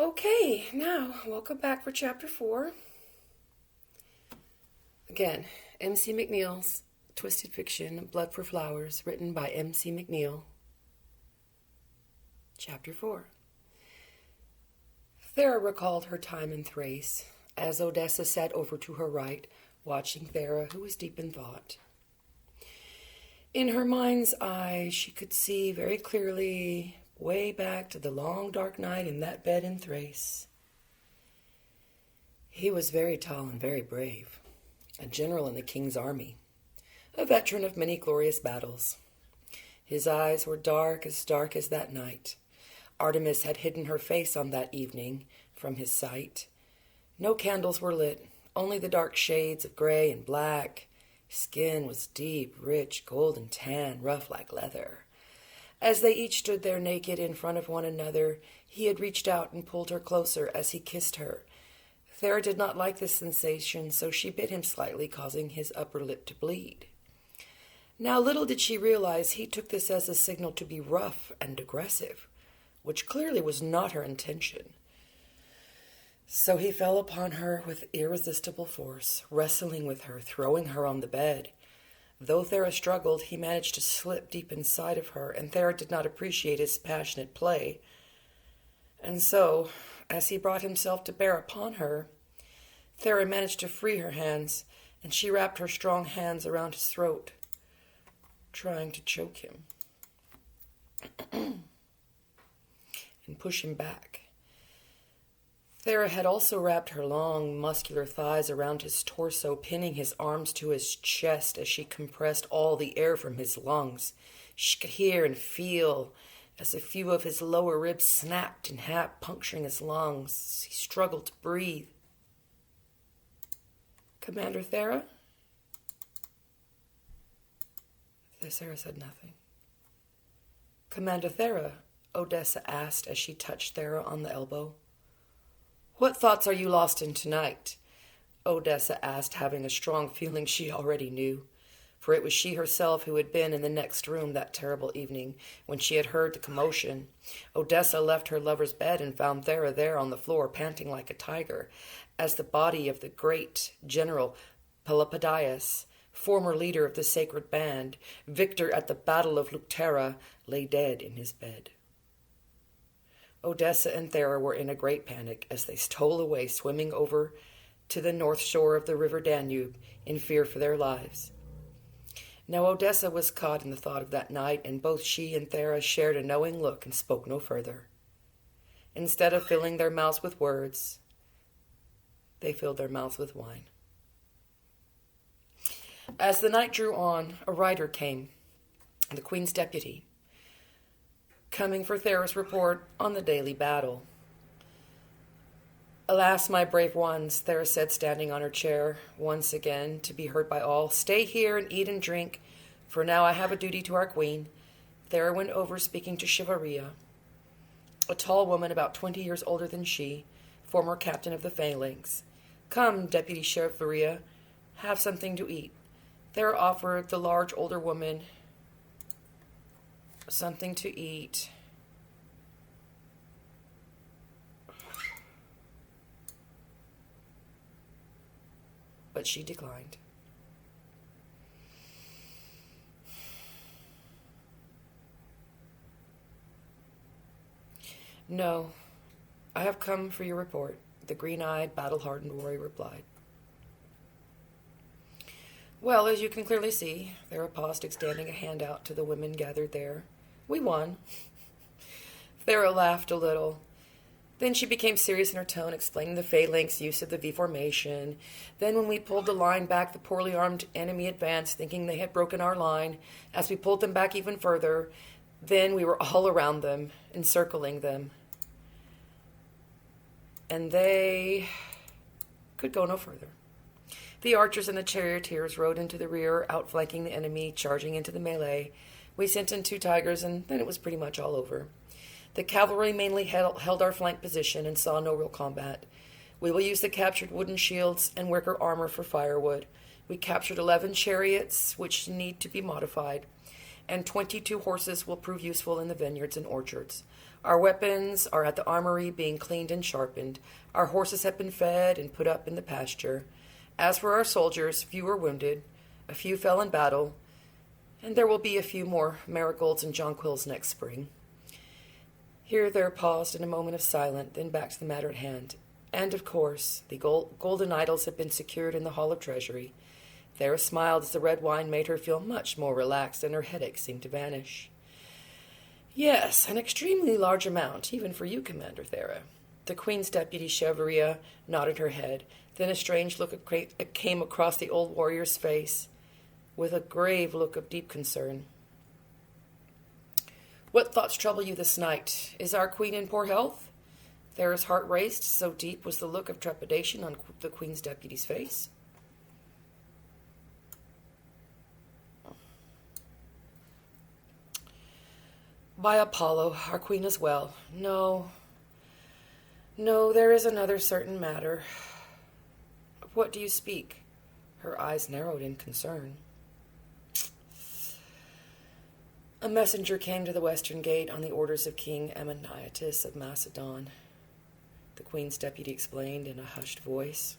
Okay, now, welcome back for Chapter 4. Again, M.C.McNeel's Twisted Fiction, Blood for Flowers, written by M.C. McNeil. Chapter 4. Thera recalled her time in Thrace, as Odessa sat over to her right, watching Thera, who was deep in thought. In her mind's eye, she could see very clearly way back to the long dark night in that bed in Thrace. He was very tall and very brave, a general in the king's army, a veteran of many glorious battles. His eyes were dark as that night. Artemis had hidden her face on that evening from his sight. No candles were lit, only the dark shades of gray and black. His skin was deep, rich, golden tan, rough like leather. As they each stood there naked in front of one another, he had reached out and pulled her closer as he kissed her. Thera did not like this sensation, so she bit him slightly, causing his upper lip to bleed. Now little did she realize he took this as a signal to be rough and aggressive, which clearly was not her intention. So he fell upon her with irresistible force, wrestling with her, throwing her on the bed. Though Thera struggled, he managed to slip deep inside of her, and Thera did not appreciate his passionate play. And so, as he brought himself to bear upon her, Thera managed to free her hands, and she wrapped her strong hands around his throat, trying to choke him and push him back. Thera had also wrapped her long, muscular thighs around his torso, pinning his arms to his chest as she compressed all the air from his lungs. She could hear and feel as a few of his lower ribs snapped in half, puncturing his lungs. He struggled to breathe. "Commander Thera?" Thera said nothing. "Commander Thera," Odessa asked as she touched Thera on the elbow. "What thoughts are you lost in tonight?" Odessa asked, having a strong feeling she already knew, for it was she herself who had been in the next room that terrible evening when she had heard the commotion. Odessa left her lover's bed and found Thera there on the floor, panting like a tiger, as the body of the great General Peloponnesius, former leader of the sacred band, victor at the Battle of Leuctra, lay dead in his bed. Odessa and Thera were in a great panic as they stole away, swimming over to the north shore of the river Danube in fear for their lives. Now Odessa was caught in the thought of that night, and both she and Thera shared a knowing look and spoke no further. Instead of filling their mouths with words, they filled their mouths with wine. As the night drew on, a rider came, the Queen's deputy, coming for Thera's report on the daily battle. "Alas, my brave ones," Thera said, standing on her chair once again to be heard by all. "Stay here and eat and drink, for now I have a duty to our queen." Thera went over, speaking to Shivaria, a tall woman about 20 years older than she, former captain of the phalanx. "Come, Deputy Shivaria, have something to eat." Thera offered the large older woman something to eat. But she declined. "No, I have come for your report," the green-eyed, battle-hardened warrior replied. "Well, as you can clearly see," Thera paused, extending a hand out to the women gathered there, "we won." Thera laughed a little. Then she became serious in her tone, explaining the phalanx use of the V formation. "Then when we pulled the line back, the poorly armed enemy advanced, thinking they had broken our line. As we pulled them back even further, then we were all around them, encircling them. And they could go no further. The archers and the charioteers rode into the rear, outflanking the enemy, charging into the melee. We sent in 2 tigers, and then it was pretty much all over. The cavalry mainly held our flank position and saw no real combat. We will use the captured wooden shields and wicker armor for firewood. We captured 11 chariots, which need to be modified. and 22 horses will prove useful in the vineyards and orchards. Our weapons are at the armory being cleaned and sharpened. Our horses have been fed and put up in the pasture. As for our soldiers, few are wounded, a few fell in battle, and there will be a few more marigolds and jonquils next spring. Here there paused in a moment of silence, then back to the matter at hand. And, of course, the golden idols have been secured in the Hall of Treasury. Thera smiled as the red wine made her feel much more relaxed, and her headache seemed to vanish. Yes, an extremely large amount, even for you, Commander Thera. The Queen's deputy, Chevrier, nodded her head. Then a strange look came across the old warrior's face, with a grave look of deep concern. What thoughts trouble you this night? Is our Queen in poor health? Thera's heart raced, so deep was the look of trepidation on the Queen's deputy's face. By Apollo, our Queen is well. No, there is another certain matter. Of what do you speak? Her eyes narrowed in concern. A messenger came to the western gate on the orders of King M.C.McNeel's of Macedon, the Queen's deputy explained in a hushed voice.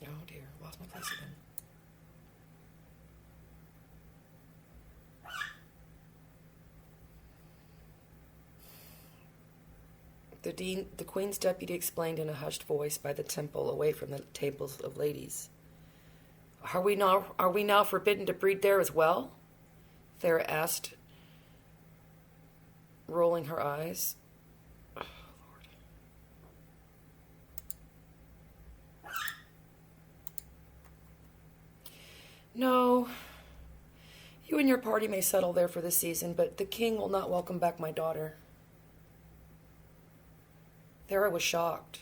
Oh dear, lost my place again. The Queen's deputy explained in a hushed voice by the temple away from the tables of ladies. Are we now forbidden to breed there as well? Thera asked, rolling her eyes. Oh, Lord. No. You and your party may settle there for the season, but the king will not welcome back my daughter. Thera was shocked.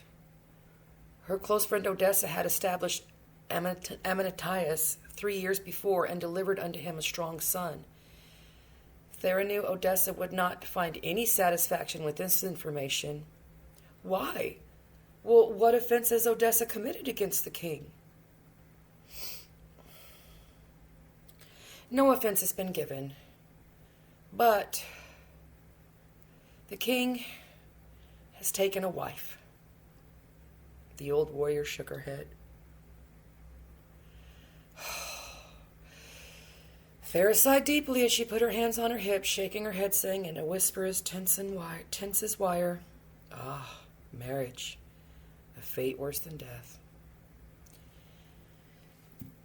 Her close friend Odessa had established M.C.McNeel's 3 years before and delivered unto him a strong son. Thera knew Odessa would not find any satisfaction with this information. Why? Well, what offense has Odessa committed against the king? No offense has been given, but the king has taken a wife. The old warrior shook her head. Thera sighed deeply as she put her hands on her hips, shaking her head, saying in a whisper as tense as wire, "Ah, marriage, a fate worse than death."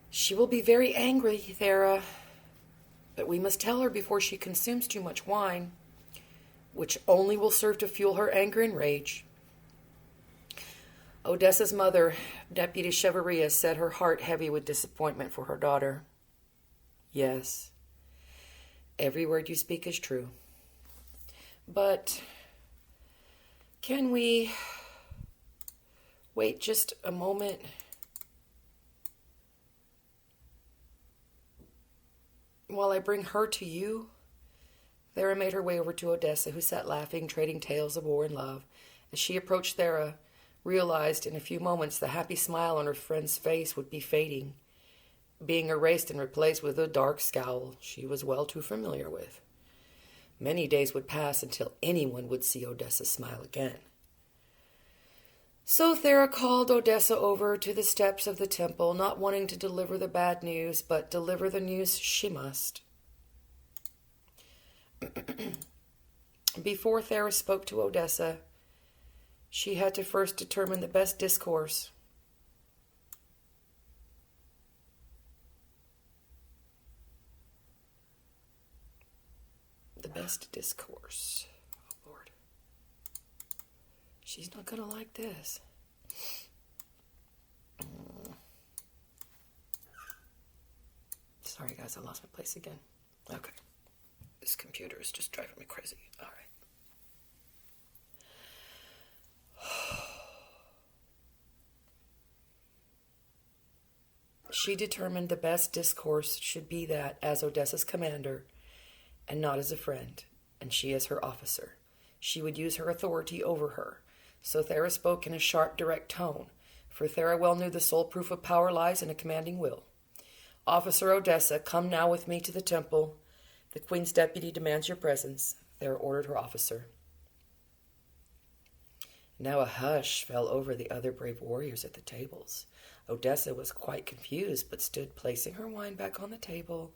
She will be very angry, Thera, but we must tell her before she consumes too much wine, which only will serve to fuel her anger and rage. Odessa's mother, Deputy Chevrier, said her heart heavy with disappointment for her daughter. Yes, every word you speak is true. But can we wait just a moment? While I bring her to you? Thera made her way over to Odessa, who sat laughing, trading tales of war and love. As she approached Thera, realized in a few moments the happy smile on her friend's face would be fading, being erased and replaced with a dark scowl she was well too familiar with. Many days would pass until anyone would see Odessa smile again. So Thera called Odessa over to the steps of the temple, not wanting to deliver the bad news, but deliver the news she must. Before Thera spoke to Odessa, she had to first determine the best discourse. The best discourse. Oh, Lord. She's not going to like this. Sorry, guys, I lost my place again. Okay. This computer is just driving me crazy. All right. She determined the best discourse should be that as Odessa's commander and not as a friend, and she as her officer. She would use her authority over her, So Thera spoke in a sharp, direct tone, for Thera well knew the sole proof of power lies in a commanding will. "Officer Odessa, come now with me to the temple. The Queen's deputy demands your presence," Thera ordered her officer. Now a hush fell over the other brave warriors at the tables. Odessa was quite confused, but stood placing her wine back on the table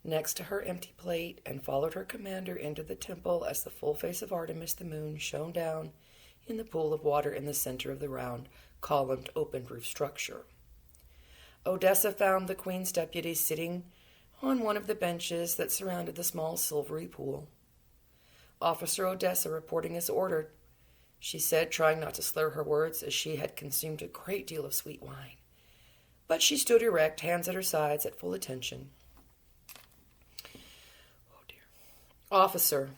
next to her empty plate, and followed her commander into the temple as the full face of Artemis the moon shone down in the pool of water in the center of the round, columned, open-roof structure. Odessa found the Queen's deputy sitting on one of the benches that surrounded the small silvery pool. "Officer Odessa reporting as ordered," she said, trying not to slur her words, as she had consumed a great deal of sweet wine. But she stood erect, hands at her sides, at full attention. "Oh, dear. Officer,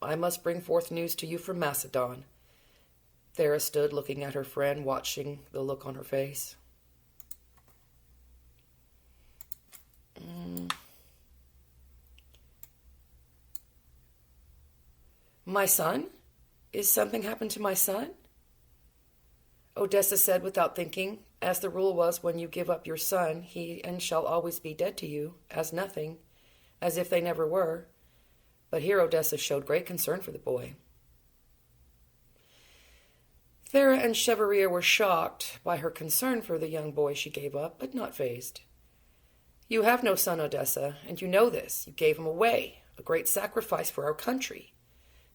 I must bring forth news to you from Macedon." Thera stood looking at her friend, watching the look on her face. "My son? Is something happened to my son?" Odessa said without thinking, as the rule was when you give up your son, he and shall always be dead to you, as nothing, as if they never were. But here Odessa showed great concern for the boy. Thera and Chevalier were shocked by her concern for the young boy she gave up, but not fazed. "You have no son, Odessa, and you know this. You gave him away, a great sacrifice for our country."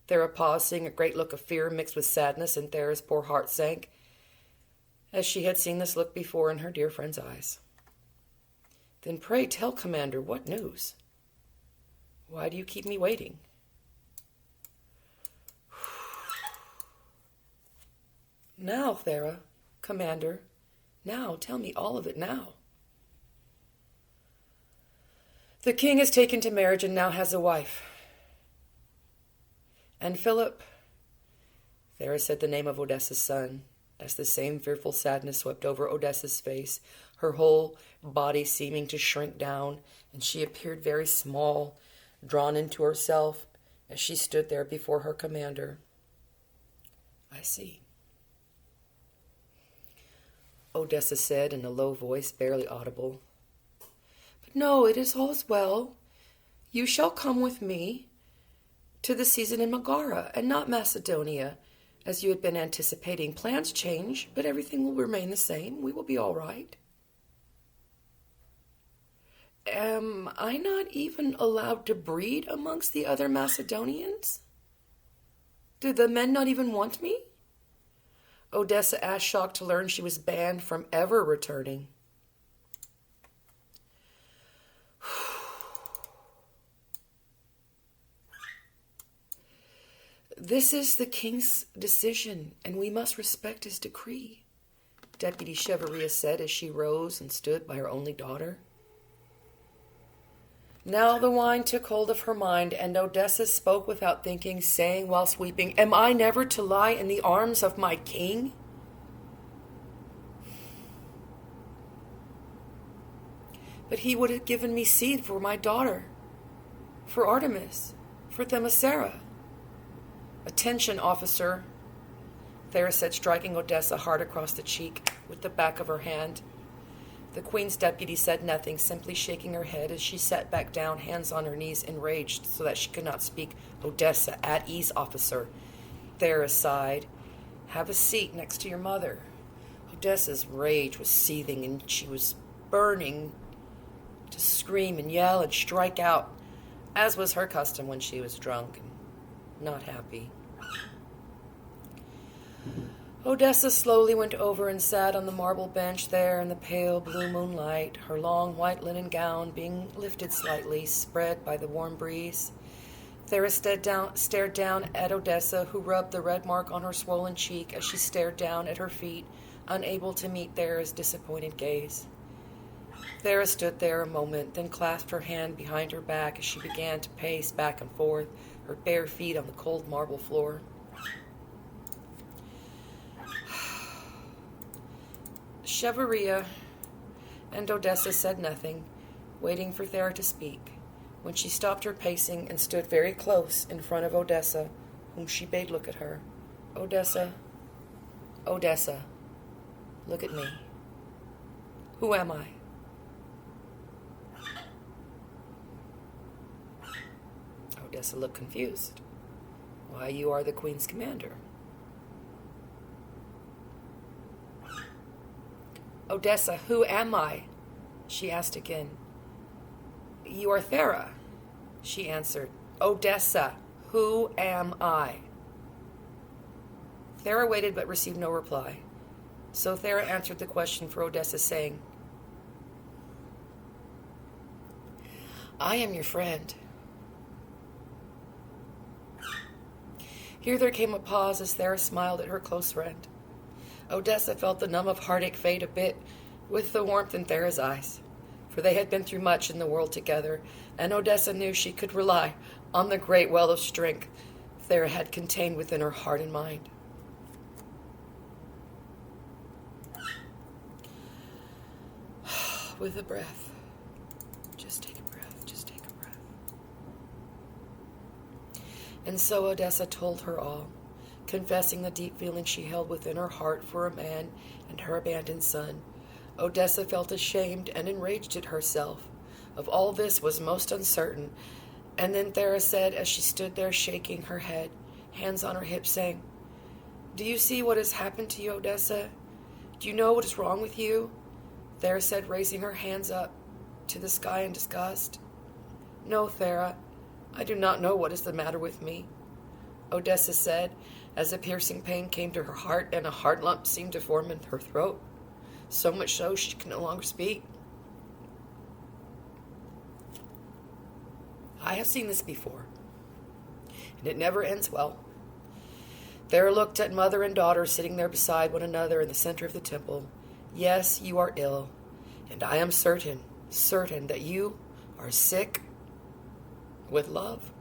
Thera paused, seeing a great look of fear mixed with sadness, and Thera's poor heart sank, as she had seen this look before in her dear friend's eyes. "Then pray tell, Commander, what news? Why do you keep me waiting?" "Now, Thera, Commander, now, tell me all of it now." "The king is taken to marriage and now has a wife. And Philip," Thera said the name of Odessa's son, as the same fearful sadness swept over Odessa's face, her whole body seeming to shrink down, and she appeared very small, drawn into herself, as she stood there before her commander. "I see," Odessa said in a low voice, barely audible. "But no, it is all well. You shall come with me to the season in Megara, and not Macedonia, as you had been anticipating. Plans change, but everything will remain the same. We will be all right." "Am I not even allowed to breed amongst the other Macedonians? Do the men not even want me?" Odessa asked, shocked to learn she was banned from ever returning. "This is the king's decision, and we must respect his decree," Deputy Chevalier said as she rose and stood by her only daughter. Now the wine took hold of her mind, and Odessa spoke without thinking, saying whilst weeping, "Am I never to lie in the arms of my king? But he would have given me seed for my daughter, for Artemis, for Themisera." "Attention, officer," Thera said, striking Odessa hard across the cheek with the back of her hand. The Queen's deputy said nothing, simply shaking her head as she sat back down, hands on her knees, enraged so that she could not speak. "Odessa, at ease, officer." Thera sighed. "Have a seat next to your mother." Odessa's rage was seething, and she was burning to scream and yell and strike out, as was her custom when she was drunk and not happy. Odessa slowly went over and sat on the marble bench there in the pale blue moonlight, her long white linen gown being lifted slightly, spread by the warm breeze. Thera stared down at Odessa, who rubbed the red mark on her swollen cheek as she stared down at her feet, unable to meet Thera's disappointed gaze. Thera stood there a moment, then clasped her hand behind her back as she began to pace back and forth, her bare feet on the cold marble floor. Chevalier and Odessa said nothing, waiting for Thera to speak, when she stopped her pacing and stood very close in front of Odessa, whom she bade look at her. "Odessa, Odessa, look at me. Who am I? Odessa looked confused. Why, you are the Queen's commander. Odessa, who am I? She asked again. You are Thera, she answered. Odessa, who am I? Thera waited but received no reply. So Thera answered the question for Odessa, saying, I am your friend. Here there came a pause as Thera smiled at her close friend. Odessa felt the numb of heartache fade a bit with the warmth in Thera's eyes, for they had been through much in the world together, and Odessa knew she could rely on the great well of strength Thera had contained within her heart and mind. With a breath. Just take a breath. Just take a breath. And so Odessa told her all, confessing the deep feeling she held within her heart for a man and her abandoned son. Odessa felt ashamed and enraged at herself. Of all this was most uncertain. And then Thera said, as she stood there shaking her head, hands on her hips, saying, Do you see what has happened to you, Odessa? Do you know what is wrong with you? Thera said, raising her hands up to the sky in disgust. No, Thera, I do not know what is the matter with me, Odessa said, as a piercing pain came to her heart and a heart lump seemed to form in her throat, so much so she could no longer speak. I have seen this before, and it never ends well. Thera looked at mother and daughter sitting there beside one another in the center of the temple. Yes, you are ill, and I am certain that you are sick with love.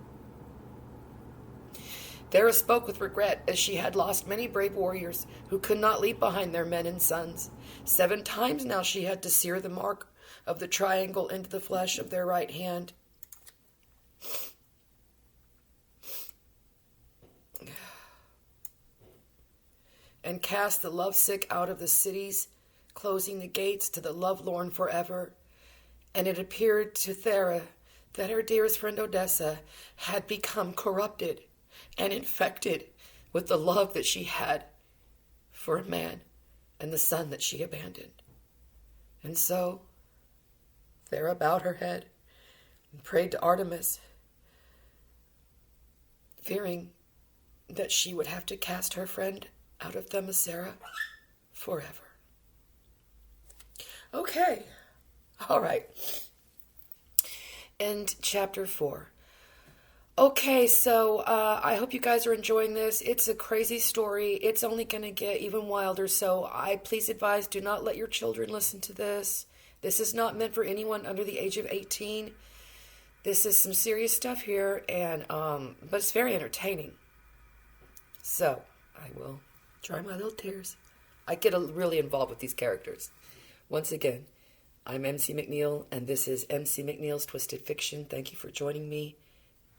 Thera spoke with regret, as she had lost many brave warriors who could not leave behind their men and sons. 7 times now she had to sear the mark of the triangle into the flesh of their right hand. And cast the lovesick out of the cities, closing the gates to the lovelorn forever. And it appeared to Thera that her dearest friend Odessa had become corrupted and infected with the love that she had for a man and the son that she abandoned. And so Thera bowed her head and prayed to Artemis, fearing that she would have to cast her friend out of Themyscira forever. Okay. All right. And chapter 4. Okay, so I hope you guys are enjoying this. It's a crazy story. It's only going to get even wilder, so I please advise, do not let your children listen to this. This is not meant for anyone under the age of 18. This is some serious stuff here, and but it's very entertaining. So, I will dry my little tears. I get really involved with these characters. Once again, I'm M.C.McNeil, and this is M.C.McNeel's Twisted Fiction. Thank you for joining me.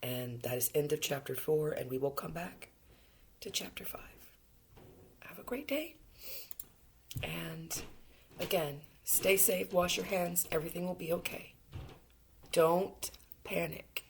And that is end of chapter 4, and we will come back to chapter 5. Have a great day. And again, stay safe, wash your hands, everything will be okay. Don't panic.